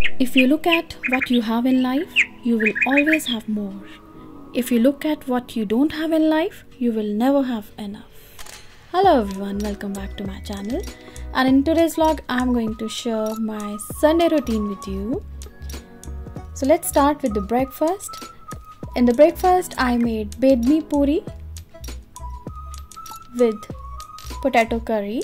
If you look at what you have in life, you will always have more. If you look at what you don't have in life, you will never have enough. Hello everyone, welcome back to my channel. And in today's vlog, I'm going to share my Sunday routine with you. So let's start with the breakfast. In the breakfast, I made bedmi puri with potato curry.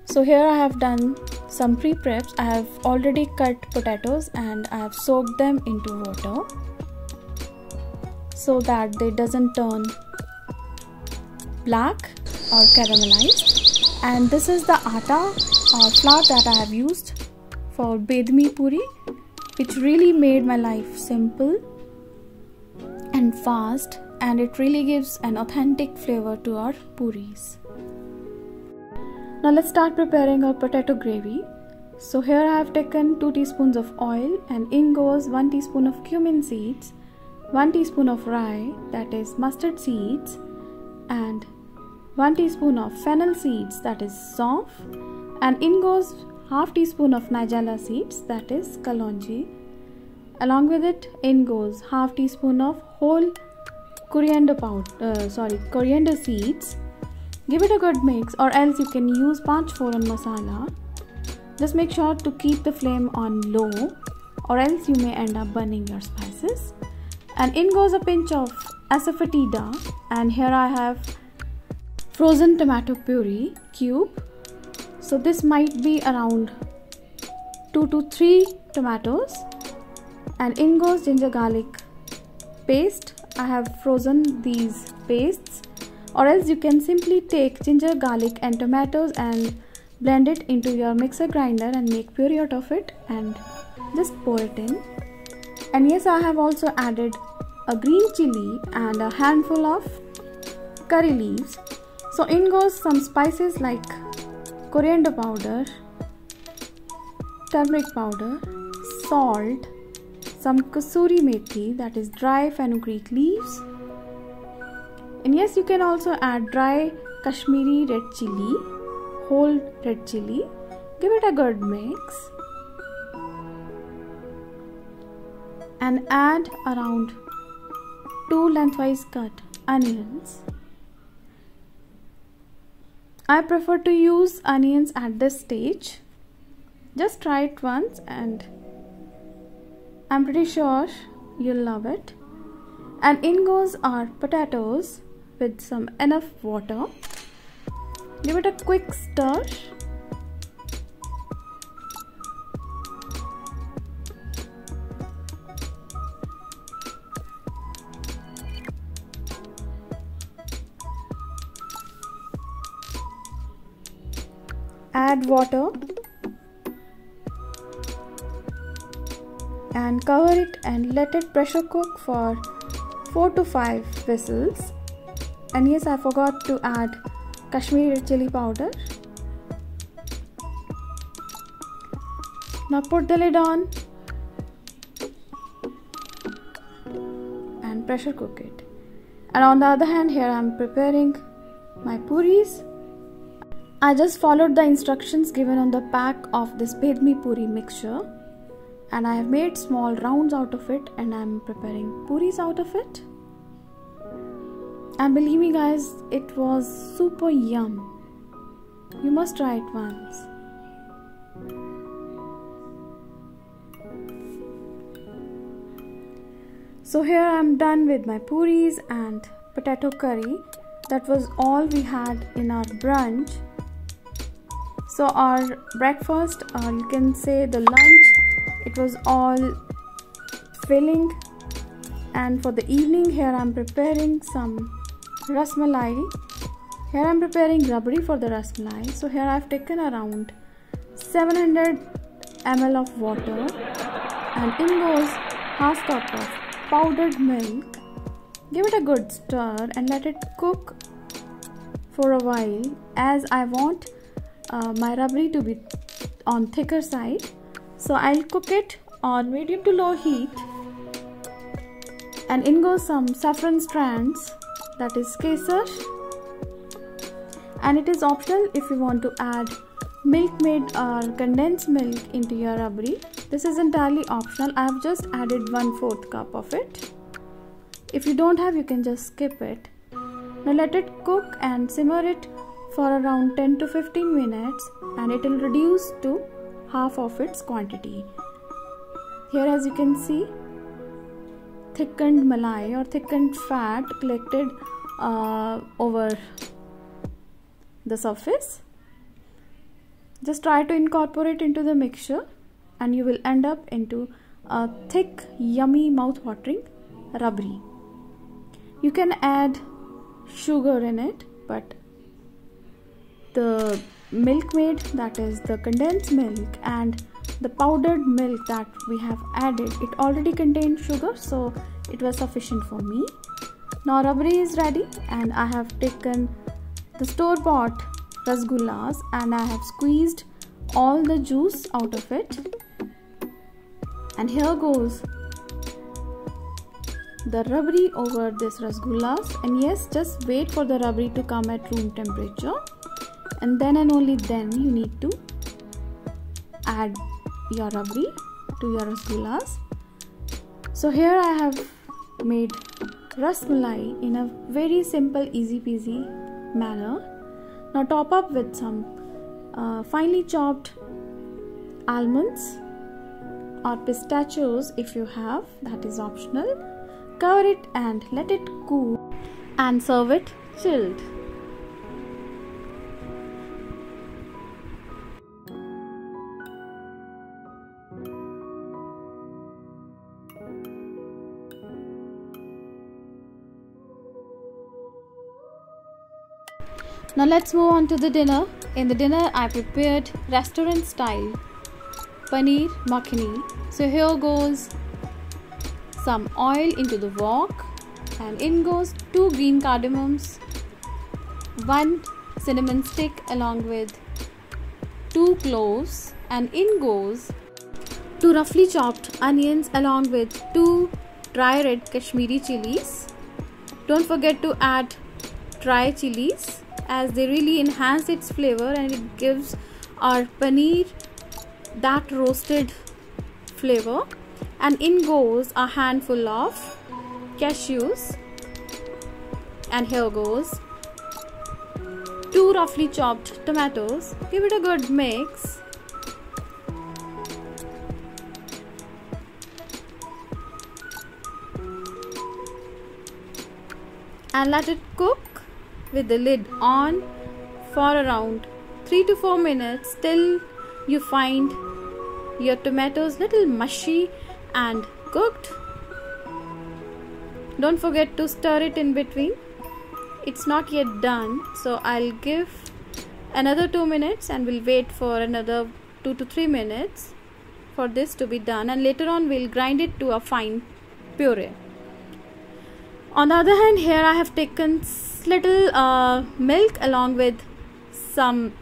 So here I have done some pre-preps. I have already cut potatoes and I have soaked them into water so that they doesn't turn black or caramelized. And this is the atta or flour that I have used for bedmi puri, which really made my life simple and fast, and it really gives an authentic flavor to our puris. Now let's start preparing our potato gravy. So here I have taken 2 teaspoons of oil, and in goes 1 teaspoon of cumin seeds, 1 teaspoon of rye, that is mustard seeds, and 1 teaspoon of fennel seeds, that is saunf, and in goes half teaspoon of nigella seeds, that is kalonji. Along with it, in goes half teaspoon of whole coriander seeds. Give it a good mix, or else you can use panch foran masala. Just make sure to keep the flame on low, or else you may end up burning your spices. And in goes a pinch of asafoetida, and here I have frozen tomato puree cube. So this might be around 2 to 3 tomatoes. And in goes ginger garlic paste. I have frozen these pastes, or else you can simply take ginger, garlic and tomatoes and blend it into your mixer grinder and make puree out of it and just pour it in. And yes, I have also added a green chili and a handful of curry leaves. So in goes some spices like coriander powder, turmeric powder, salt, some kasuri methi, that is dry fenugreek leaves. And yes, you can also add dry Kashmiri red chili, whole red chili. Give it a good mix and add around 2 lengthwise cut onions. I prefer to use onions at this stage. Just try it once and I'm pretty sure you'll love it. And in goes our potatoes with some enough water. Give it a quick stir. Add water and cover it and let it pressure cook for 4 to 5 whistles. And yes, I forgot to add Kashmiri red chili powder. Now put the lid on and pressure cook it. And on the other hand, here I am preparing my puris. I just followed the instructions given on the pack of this bedmi puri mixture, and I have made small rounds out of it, and I am preparing puris out of it. And believe me guys, it was super yum. You must try it once. So here I am done with my puris and potato curry. That was all we had in our brunch. So our breakfast, or you can say the lunch, it was all filling. And for the evening, here I am preparing some rasmalai. Here I am preparing rabdi for the rasmalai. So here I have taken around 700 ml of water, and in goes half cup of powdered milk. Give it a good stir and let it cook for a while, as I want my rabdi to be on thicker side. So I'll cook it on medium to low heat. And in goes some saffron strands, that is kesar, and it is optional if you want to add Milkmaid or condensed milk into your rabri. This is entirely optional. I have just added 1/4 cup of it. If you don't have, you can just skip it. Now let it cook and simmer it for around 10 to 15 minutes, and it will reduce to half of its quantity. Here, as you can see, thickened malai or thickened fat collected over the surface. Just try to incorporate into the mixture and you will end up into a thick, yummy, mouth-watering rabri. You can add sugar in it, but the Milkmaid, that is the condensed milk, and the powdered milk that we have added, it already contained sugar, so it was sufficient for me. Now rabri is ready, and I have taken the store-bought rasgullas and I have squeezed all the juice out of it, and here goes the rabri over this rasgullas. And yes, just wait for the rabri to come at room temperature, and then and only then you need to add your rabri to your rasgullas. So here I have made rasmalai in a very simple, easy peasy manner. Now top up with some finely chopped almonds or pistachios if you have, that is optional. Cover it and let it cool and serve it chilled. Now let's move on to the dinner. In the dinner, I prepared restaurant style paneer makhani. So here goes some oil into the wok, and in goes 2 green cardamoms, 1 cinnamon stick along with 2 cloves, and in goes 2 roughly chopped onions along with 2 dry red Kashmiri chilies. Don't forget to add dry chilies, as they really enhance its flavor and it gives our paneer that roasted flavor. And in goes a handful of cashews, and here goes 2 roughly chopped tomatoes. Give it a good mix. And let it cook with the lid on for around 3 to 4 minutes till you find your tomatoes little mushy and cooked. Don't forget to stir it in between. It's not yet done, so I'll give another 2 minutes and we'll wait for another 2 to 3 minutes for this to be done, and later on we'll grind it to a fine puree. On the other hand, here I have taken little milk along with some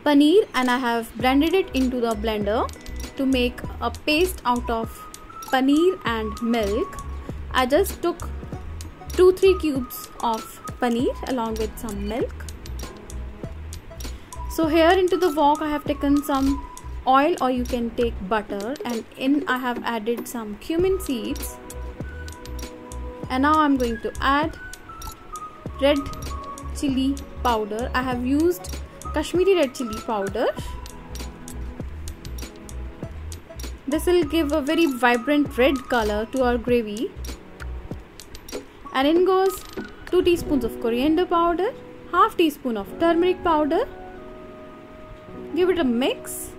paneer, and I have blended it into the blender to make a paste out of paneer and milk. I just took 2-3 cubes of paneer along with some milk. So here into the wok I have taken some oil, or you can take butter, and in I have added some cumin seeds. And now I'm going to add red chili powder. I have used Kashmiri red chili powder. This will give a very vibrant red color to our gravy. And in goes 2 teaspoons of coriander powder, half teaspoon of turmeric powder. Give it a mix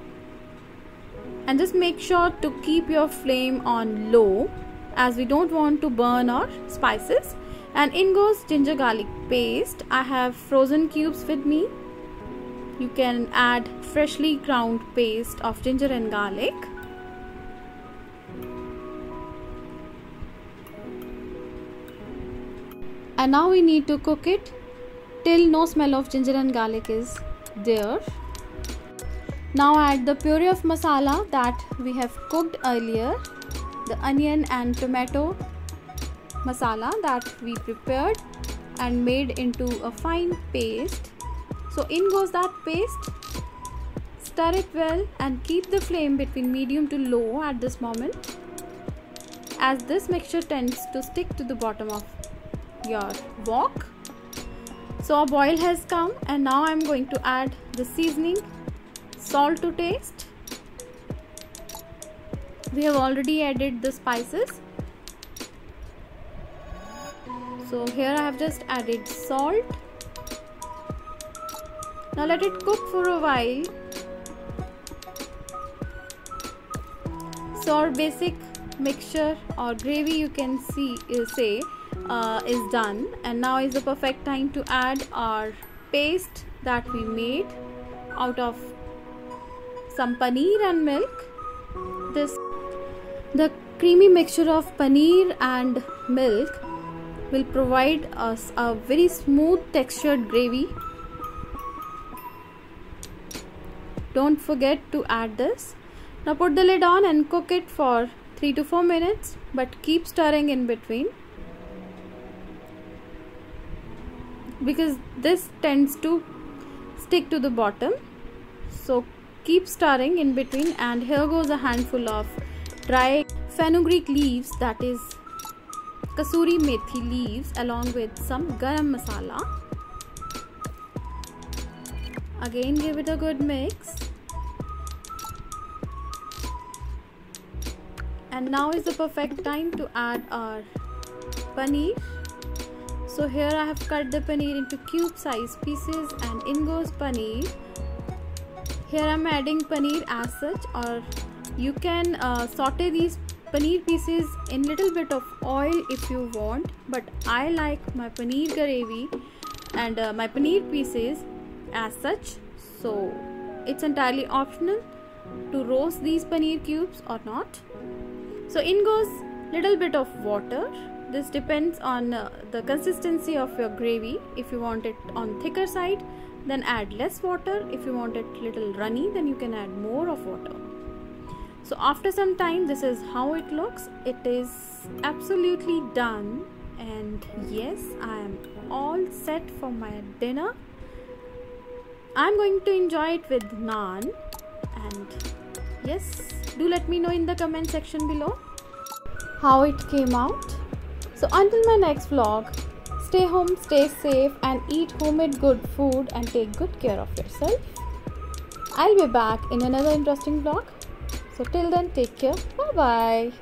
and just make sure to keep your flame on low, as we don't want to burn our spices. And in goes ginger garlic paste. I have frozen cubes with me. You can add freshly ground paste of ginger and garlic. And now we need to cook it till no smell of ginger and garlic is there. Now add the puree of masala that we have cooked earlier, the onion and tomato masala that we prepared and made into a fine paste. So in goes that paste, stir it well and keep the flame between medium to low at this moment, as this mixture tends to stick to the bottom of your wok. So a boil has come, and now I am going to add the seasoning, salt to taste. We have already added the spices. So here I have just added salt. Now let it cook for a while. So our basic mixture or gravy, you can say is done, and now is the perfect time to add our paste that we made out of some paneer and milk. The creamy mixture of paneer and milk will provide us a very smooth textured gravy. Don't forget to add this. Now put the lid on and cook it for 3 to 4 minutes, but keep stirring in between, because this tends to stick to the bottom. So keep stirring in between, and here goes a handful of dry fenugreek leaves, that is kasuri methi leaves, along with some garam masala. Again give it a good mix. And now is the perfect time to add our paneer. So here I have cut the paneer into cube size pieces, and in goes paneer. Here I am adding paneer as such, or you can saute these paneer pieces in little bit of oil if you want, but I like my paneer gravy and my paneer pieces as such. So it's entirely optional to roast these paneer cubes or not. So in goes little bit of water. This depends on the consistency of your gravy. If you want it on thicker side, then add less water. If you want it little runny, then you can add more of water. So after some time, this is how it looks. It is absolutely done, and yes, I am all set for my dinner. I'm going to enjoy it with naan, and yes, do let me know in the comment section below how it came out. So until my next vlog, stay home, stay safe, and eat homemade good food, and take good care of yourself. I'll be back in another interesting vlog. So till then, take care. Bye bye.